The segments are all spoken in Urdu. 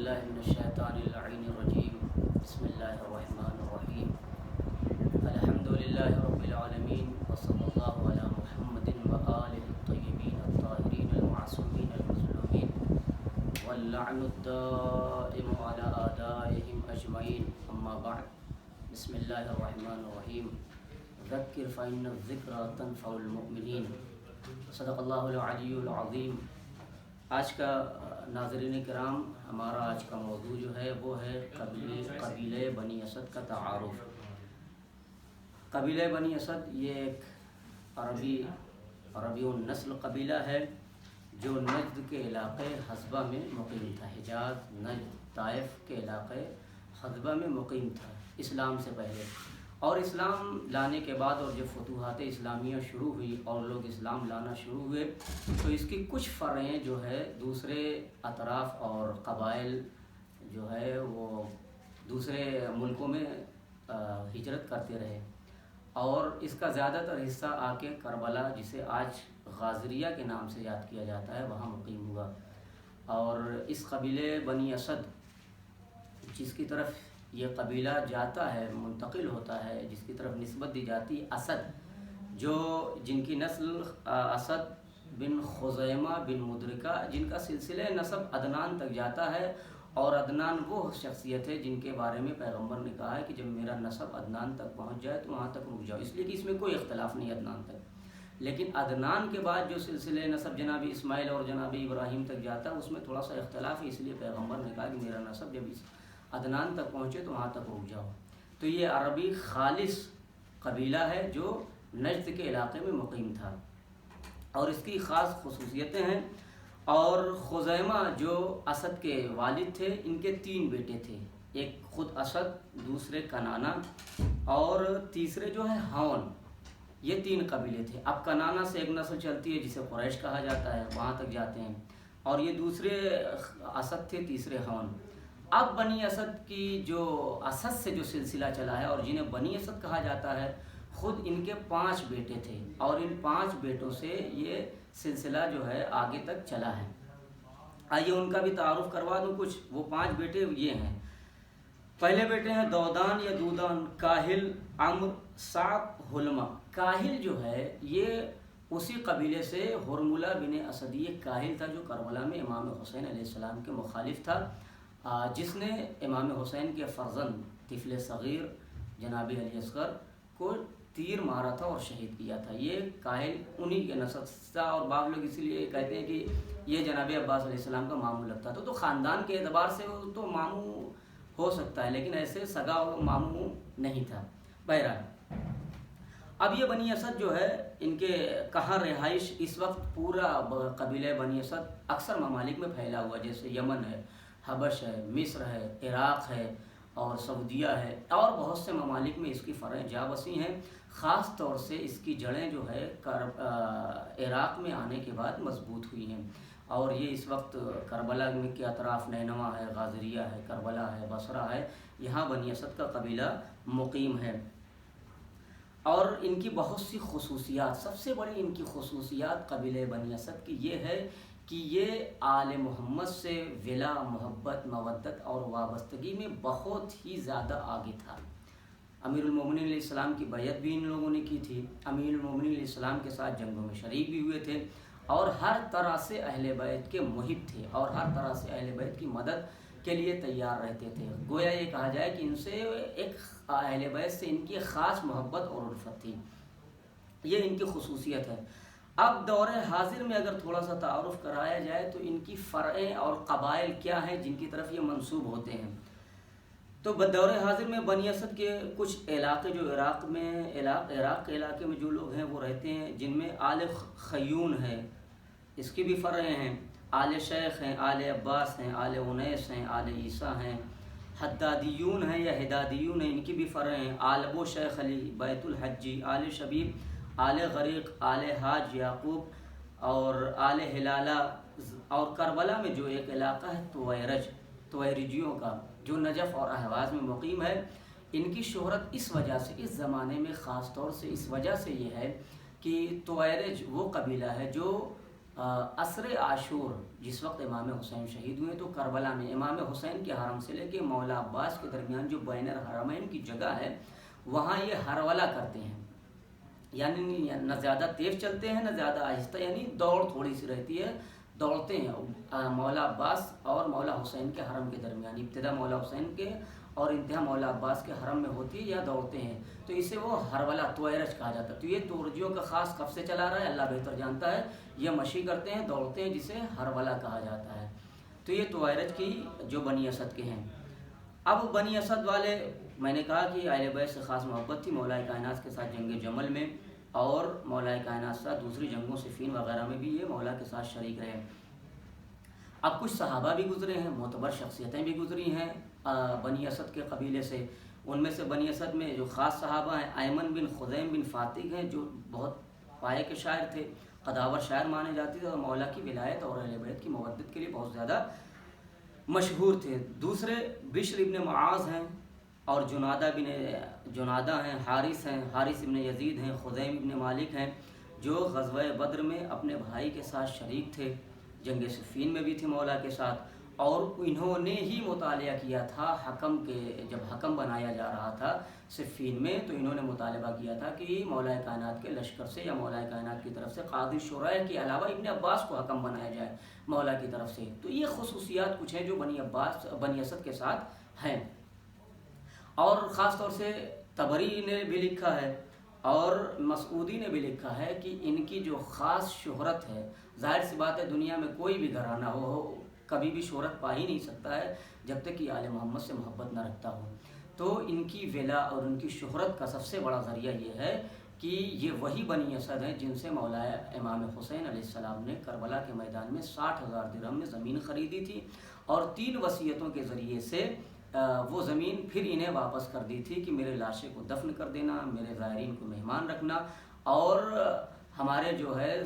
باللہ من الشیطان اللعین الرجیم بسم اللہ الرحمن الرحیم الحمدللہ رب العالمین وصلی اللہ علی محمد وآلہ الطیبین الطاہرین المعصومین المظلومین واللعن الدائم علی آدائہم اجمعین اما بعد بسم اللہ الرحمن الرحیم ذکر فإن الذکر تنفع المؤمنین صدق اللہ العلی العظیم۔ آج کا ناظرین کرام ہمارا آج کا موضوع جو ہے وہ ہے قبیلہ بنی اسد کا تعارف۔ قبیلہ بنی اسد یہ ایک عربی النسل قبیلہ ہے جو نجد کے علاقے حضبہ میں مقیم تھا۔ حجاز، نجد، طائف کے علاقے حضبہ میں مقیم تھا اسلام سے پہلے، اور اسلام لانے کے بعد اور جب فتوحات اسلامیہ شروع ہوئی اور لوگ اسلام لانا شروع ہوئے تو اس کی کچھ فرعیں جو ہے دوسرے اطراف اور قبائل جو ہے وہ دوسرے ملکوں میں ہجرت کرتے رہے، اور اس کا زیادہ تر حصہ آ کے کربلا، جسے آج غازریہ کے نام سے یاد کیا جاتا ہے، وہاں مقیم ہوا۔ اور اس قبیلے بنی اسد جس کی طرف یہ قبیلہ جاتا ہے، منتقل ہوتا ہے، جس کی طرف نسبت دی جاتی اسد، جن کی نسل اسد بن خزیمہ بن مدرکہ، جن کا سلسلہ نسب عدنان تک جاتا ہے، اور عدنان وہ شخصیت ہے جن کے بارے میں پیغمبر نے کہا ہے کہ جب میرا نسب عدنان تک پہنچ جائے تو وہاں تک رک جاؤ، اس لیے کہ اس میں کوئی اختلاف نہیں عدنان تک۔ لیکن عدنان کے بعد جو سلسلہ نسب جناب اسماعیل اور جناب ابراہیم تک جاتا ہے، اس میں تھوڑا سا اختلاف ہے، اس لیے پیغمبر نے کہا کہ میرا نسب جب عدنان تک پہنچے تو وہاں تک رک جاؤ۔ تو یہ عربی خالص قبیلہ ہے جو نجد کے علاقے میں مقیم تھا، اور اس کی خاص خصوصیتیں ہیں۔ اور خزیمہ جو اسد کے والد تھے، ان کے 3 بیٹے تھے، ایک خود اسد، دوسرے کنانا، اور تیسرے جو ہے ہون۔ یہ 3 قبیلے تھے۔ اب کنانا سے ایک نسل چلتی ہے جسے قریش کہا جاتا ہے، وہاں تک جاتے ہیں، اور یہ دوسرے اسد تھے، تیسرے ہون۔ اب بنی اسد کی جو اسد سے جو سلسلہ چلا ہے اور جنہیں بنی اسد کہا جاتا ہے، خود ان کے 5 بیٹے تھے، اور ان 5 بیٹوں سے یہ سلسلہ جو ہے آگے تک چلا ہے۔ آئیے ان کا بھی تعارف کروا دوں کچھ۔ وہ 5 بیٹے یہ ہیں۔ پہلے بیٹے ہیں دودان یا دودان، کاہل، عمر، صعب، حلمہ۔ کاہل جو ہے یہ اسی قبیلے سے حرملہ بن اسد، یہ کاہل تھا جو کربلا میں امام حسین علیہ السلام کے مخالف تھا، جس نے امام حسین کے فرزند طفل صغیر جناب علی اصغر کو تیر مارا تھا اور شہید کیا تھا۔ یہ کاہل انہی کے نسب تھا، اور بعض لوگ اسی لیے کہتے ہیں کہ یہ جناب عباس علیہ السلام کا ماموں لگتا تھا۔ تو خاندان کے اعتبار سے وہ تو ماموں ہو سکتا ہے، لیکن ایسے سگا ماموں نہیں تھا۔ بہرحال اب یہ بنی اسد جو ہے، ان کے کہاں رہائش اس وقت پورا قبیلہ بنی اسد اکثر ممالک میں پھیلا ہوا، جیسے یمن ہے، حبش ہے، مصر ہے، عراق ہے، اور سعودیہ ہے، اور بہت سے ممالک میں اس کی فرعیں جا بسی ہیں۔ خاص طور سے اس کی جڑیں جو ہے عراق میں آنے کے بعد مضبوط ہوئی ہیں، اور یہ اس وقت کربلا کے اطراف نینوا ہے، غازریہ ہے، کربلا ہے، بصرہ ہے، یہاں بنی اسد کا قبیلہ مقیم ہے۔ اور ان کی بہت سی خصوصیات، سب سے بڑی ان کی خصوصیات قبیلہ بنی اسد کی یہ ہے کہ یہ آل محمد سے ولا، محبت، مودت اور وابستگی میں بہت ہی زیادہ آگے تھا۔ امیر المومنین علیہ السلام کی بیعت بھی ان لوگوں نے کی تھی، امیر المومنین علیہ السلام کے ساتھ جنگوں میں شریک بھی ہوئے تھے، اور ہر طرح سے اہل بیت کے محب تھے، اور ہر طرح سے اہل بیت کی مدد کے لیے تیار رہتے تھے۔ گویا یہ کہا جائے کہ ان سے ایک اہل بیت سے ان کی خاص محبت اور الفت تھی، یہ ان کی خصوصیت ہے۔ اب دور حاضر میں اگر تھوڑا سا تعارف کرایا جائے تو ان کی فرعیں اور قبائل کیا ہیں جن کی طرف یہ منسوب ہوتے ہیں، تو دور حاضر میں بنی اسد کے کچھ علاقے جو عراق کے علاقے میں جو لوگ ہیں وہ رہتے ہیں، جن میں آل خیون ہے، اس کی بھی فرعیں ہیں، آل شیخ ہیں، آل عباس ہیں، آل انیس ہیں، آل عیسیٰ ہیں، حدادیون ہیں یا ہدادیون ہیں، ان کی بھی فرعیں ہیں، آل ابو شیخ علی، بیت الحجی، آل شبیب، آل غریق، آل حاج یعقوب، اور آل ہلالہ۔ اور کربلا میں جو ایک علاقہ ہے تویرجیوں کا، جو نجف اور اہواز میں مقیم ہے، ان کی شہرت اس وجہ سے اس زمانے میں خاص طور سے اس وجہ سے یہ ہے کہ تویرج وہ قبیلہ ہے جو عصر عاشور جس وقت امام حسین شہید ہوئے تو کربلا میں امام حسین کے حرم سے لے کے مولا عباس کے درمیان جو بین الحرمین کی جگہ ہے وہاں یہ ہرولہ کرتے ہیں، یعنی نہ زیادہ تیز چلتے ہیں نہ زیادہ آہستہ، یعنی دوڑ تھوڑی سی رہتی ہے، دوڑتے ہیں مولا عباس اور مولا حسین کے حرم کے درمیان، ابتدا مولا حسین کے اور انتہا مولا عباس کے حرم میں ہوتی ہے، یا دوڑتے ہیں، تو اسے وہ ہرولہ تویرج کہا جاتا ہے۔ تو یہ تورجیوں کا خاص کب سے چلا رہا ہے اللہ بہتر جانتا ہے، یہ مشی کرتے ہیں، دوڑتے ہیں، جسے ہرولہ کہا جاتا ہے۔ تو یہ تویرج کی جو بنی اسد کے ہیں۔ اب بنی اسد والے، میں نے کہا کہ اہل بیت سے خاص محبت تھی، مولا کائنات کے ساتھ جنگ جمل میں اور مولا کائنات سے دوسری جنگوں صفین وغیرہ میں بھی یہ مولا کے ساتھ شریک رہے۔ اب کچھ صحابہ بھی گزرے ہیں، معتبر شخصیتیں بھی گزری ہیں بنی اسد کے قبیلے سے۔ ان میں سے بنی اسد میں جو خاص صحابہ ہیں، ایمن بن خزیم بن فاتق ہیں، جو بہت پائے کے شاعر تھے، قداور شاعر مانے جاتے تھے اور مولا کی ولایت اور اہل بیت کی مودت کے لیے بہت زیادہ مشہور تھے۔ دوسرے بشر ابن معاذ ہیں اور جنادہ ہیں، حارث ابن یزید ہیں، خزیم ابن مالک ہیں، جو غزوہ بدر میں اپنے بھائی کے ساتھ شریک تھے، جنگ صفین میں بھی تھے مولا کے ساتھ، اور انہوں نے ہی مطالعہ کیا تھا جب حکم بنایا جا رہا تھا صفین میں، تو انہوں نے مطالبہ کیا تھا کہ مولا کائنات کے لشکر سے یا مولا کائنات کی طرف سے قاضی شورا کے علاوہ ابن عباس کو حکم بنایا جائے مولا کی طرف سے۔ تو یہ خصوصیات کچھ ہیں جو بنی اسد کے ساتھ ہیں۔ اور خاص طور سے طبری نے بھی لکھا ہے اور مسعودی نے بھی لکھا ہے کہ ان کی جو خاص شہرت ہے، ظاہر سی بات ہے دنیا میں کوئی بھی گھرانہ ہو کبھی بھی شہرت پا ہی نہیں سکتا ہے جب تک کہ آل محمد سے محبت نہ رکھتا ہو۔ تو ان کی ولا اور ان کی شہرت کا سب سے بڑا ذریعہ یہ ہے کہ یہ وہی بنی اسد ہیں جن سے مولا امام حسین علیہ السلام نے کربلا کے میدان میں 60,000 درہم میں زمین خریدی تھی، اور 3 وصیتوں کے ذریعے سے وہ زمین پھر انہیں واپس کر دی تھی کہ میرے لاشے کو دفن کر دینا، میرے زائرین کو مہمان رکھنا، اور ہمارے جو ہے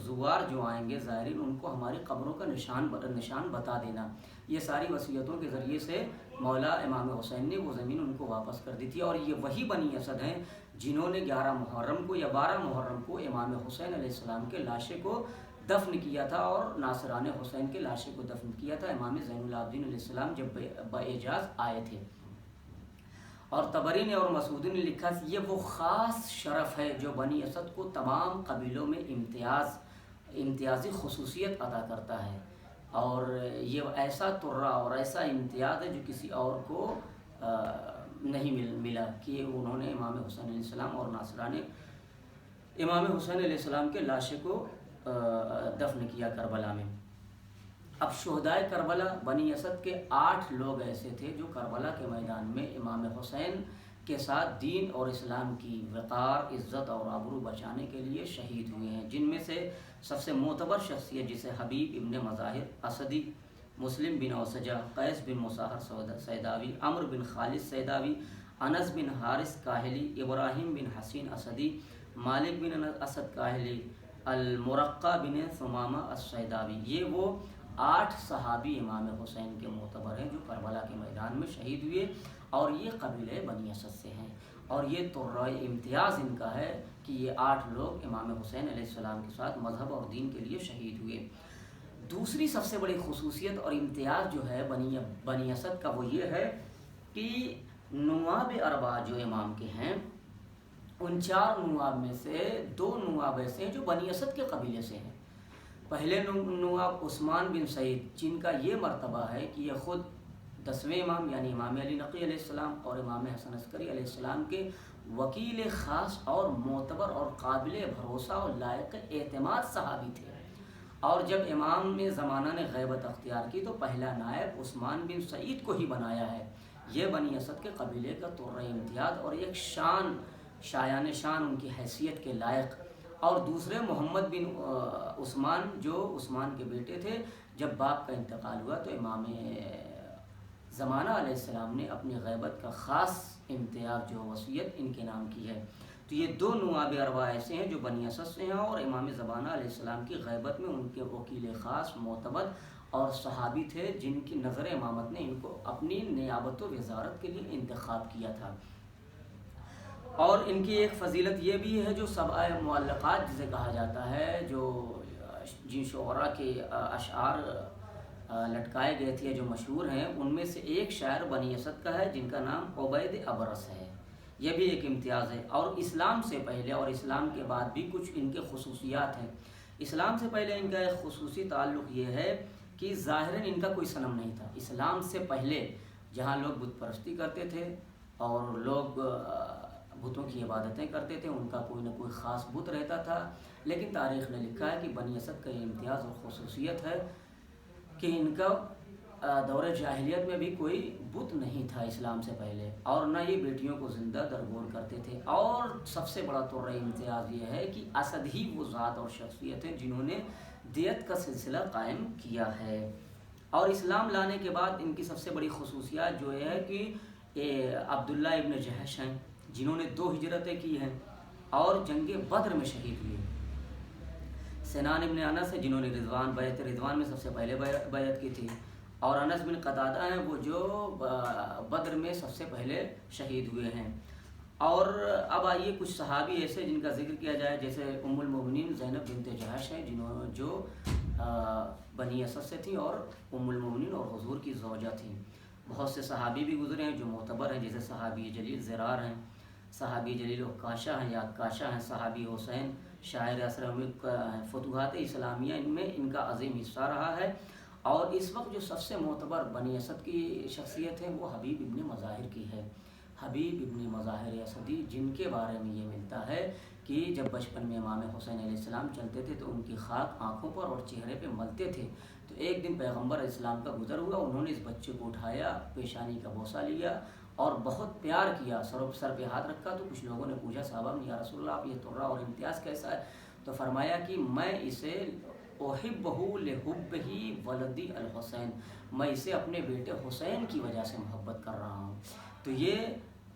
زوار جو آئیں گے زائرین ان کو ہماری قبروں کا نشان بتا دینا۔ یہ ساری وصیتوں کے ذریعے سے مولا امام حسین نے وہ زمین ان کو واپس کر دی تھی، اور یہ وہی بنی اسد ہیں جنہوں نے 11 محرم کو یا 12 محرم کو امام حسین علیہ السلام کے لاشے کو دفن کیا تھا، اور ناصران حسین کے لاشے کو دفن کیا تھا امام زین العابدین علیہ السلام جب باعجاز آئے تھے۔ اور طبری نے اور مسعودی نے لکھا کہ یہ وہ خاص شرف ہے جو بنی اسد کو تمام قبیلوں میں امتیازی خصوصیت عطا کرتا ہے، اور یہ ایسا ترہ اور ایسا امتیاز ہے جو کسی اور کو نہیں ملا کہ انہوں نے امام حسین علیہ السلام اور ناصران امام حسین علیہ السلام کے لاشے کو دفن کیا کربلا میں۔ اب شہدائے کربلا بنی اسد کے 8 لوگ ایسے تھے جو کربلا کے میدان میں امام حسین کے ساتھ دین اور اسلام کی وقار، عزت اور آبرو بچانے کے لیے شہید ہوئے ہیں، جن میں سے سب سے معتبر شخصیت جسے حبیب ابن مظاہر اسدی، مسلم بن اوسجہ، قیس بن مصاہر سیداوی، عمرو بن خالد سیداوی، انس بن حارث کاہلی، ابراہیم بن حسین اسدی، مالک بن اسد کاہلی، المرقع بن ثمامہ السیداوی، یہ وہ 8 صحابی امام حسین کے معتبر ہیں جو کربلا کے میدان میں شہید ہوئے، اور یہ قبیلہ بنی اسد سے ہیں، اور یہ ترہ امتیاز ان کا ہے کہ یہ 8 لوگ امام حسین علیہ السلام کے ساتھ مذہب اور دین کے لیے شہید ہوئے۔ دوسری سب سے بڑی خصوصیت اور امتیاز جو ہے بنی اسد کا وہ یہ ہے کہ نواب اربعہ جو امام کے ہیں، ان 4 نواب میں سے 2 نواب ایسے ہیں جو بنی اسد کے قبیلے سے ہیں۔ پہلے نواب عثمان بن سعید، جن کا یہ مرتبہ ہے کہ یہ خود 10ویں امام یعنی امام علی نقی علیہ السلام اور امام حسن عسکری علیہ السلام کے وکیل خاص اور معتبر اور قابل بھروسہ اور لائق اعتماد صحابی تھے، اور جب امام نے زمانہ نے غیبت اختیار کی تو پہلا نائب عثمان بن سعید کو ہی بنایا ہے۔ یہ بنی اسد کے قبیلے کا ترہ امتیاز اور ایک شایان شان ان کی حیثیت کے لائق۔ اور دوسرے محمد بن عثمان جو عثمان کے بیٹے تھے، جب باپ کا انتقال ہوا تو امام زمانہ علیہ السلام نے اپنی غیبت کا خاص امتیاز جو وصیت ان کے نام کی ہے۔ تو یہ 2 نواب اربعہ ایسے ہیں جو بنی اسد سے ہیں، اور امام زمانہ علیہ السلام کی غیبت میں ان کے وکیل خاص، معتبر اور صحابی تھے، جن کی نظر امامت نے ان کو اپنی نیابت و وزارت کے لیے انتخاب کیا تھا۔ اور ان کی ایک فضیلت یہ بھی ہے جو 7 معلقات جسے کہا جاتا ہے، جن شعراء کے اشعار لٹکائے گئے تھے جو مشہور ہیں، ان میں سے ایک شاعر بنی اسد کا ہے جن کا نام عبید ابرس ہے۔ یہ بھی ایک امتیاز ہے۔ اور اسلام سے پہلے اور اسلام کے بعد بھی کچھ ان کے خصوصیات ہیں۔ اسلام سے پہلے ان کا ایک خصوصی تعلق یہ ہے کہ ظاہراً ان کا کوئی صنم نہیں تھا۔ اسلام سے پہلے جہاں لوگ بت پرستی کرتے تھے اور لوگ بتوں کی عبادتیں کرتے تھے، ان کا کوئی نہ کوئی خاص بت رہتا تھا، لیکن تاریخ نے لکھا ہے کہ بنی اسد کا یہ امتیاز اور خصوصیت ہے کہ ان کا دور جاہلیت میں بھی کوئی بت نہیں تھا اسلام سے پہلے، اور نہ یہ بیٹیوں کو زندہ درگور کرتے تھے۔ اور سب سے بڑا طور امتیاز یہ ہے کہ اسد ہی وہ ذات اور شخصیت ہے جنہوں نے دیت کا سلسلہ قائم کیا ہے۔ اور اسلام لانے کے بعد ان کی سب سے بڑی خصوصیات جو ہے کہ عبداللہ ابن جہش ہیں جنہوں نے 2 ہجرتیں کی ہیں اور جنگ بدر میں شہید ہوئے۔ سنان ابن انس ہیں جنہوں نے بیعت رضوان میں سب سے پہلے بیعت کی تھی، اور انس بن قتادہ ہیں وہ جو بدر میں سب سے پہلے شہید ہوئے ہیں۔ اور اب آئیے کچھ صحابی ایسے جن کا ذکر کیا جائے، جیسے ام المومنین زینب بنت جہش ہیں جو بنی اسد سے تھیں اور ام المومنین اور حضور کی زوجہ تھیں۔ بہت سے صحابی بھی گزرے ہیں جو معتبر ہیں، جیسے صحابی جلیل زرار ہیں، صحابی جلیل عکاشہ ہیں یا عکاشہ ہیں، صحابی حسین شاعر عصر فتوحات اسلامیہ ان میں ان کا عظیم حصہ رہا ہے۔ اور اس وقت جو سب سے معتبر بنی اسد کی شخصیت ہے وہ حبیب ابن مظاہر کی ہے، حبیب ابن مظاہر اسدی، جن کے بارے میں یہ ملتا ہے کہ جب بچپن میں امام حسین علیہ السلام چلتے تھے تو ان کی خاک آنکھوں پر اور چہرے پہ ملتے تھے، تو ایک دن پیغمبر اسلام کا گزر ہوا، انہوں نے اس بچے کو اٹھایا، پیشانی کا بوسہ لیا اور بہت پیار کیا، سر پہ ہاتھ رکھا۔ تو کچھ لوگوں نے پوچھا صحابہ نے، یا رسول اللہ آپ یہ ترا اور امتیاز کیسا ہے؟ تو فرمایا کہ میں اسے احبہ لحبہ ولدی الحسین، میں اسے اپنے بیٹے حسین کی وجہ سے محبت کر رہا ہوں۔ تو یہ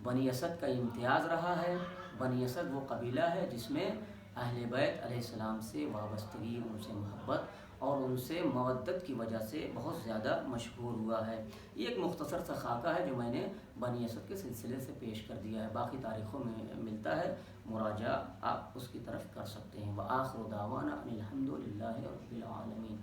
بنی اسد کا امتیاز رہا ہے۔ بنی اسد وہ قبیلہ ہے جس میں اہل بیت علیہ السلام سے وابستگی، ان سے محبت اور ان سے مودت کی وجہ سے بہت زیادہ مشہور ہوا ہے۔ یہ ایک مختصر سا خاکہ ہے جو میں نے بنی اسد کے سلسلے سے پیش کر دیا ہے، باقی تاریخوں میں ملتا ہے، مراجعہ آپ اس کی طرف کر سکتے ہیں۔ وآخر دعوانا ان الحمد للہ رب العالمین۔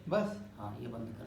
بس ہاں یہ بند کر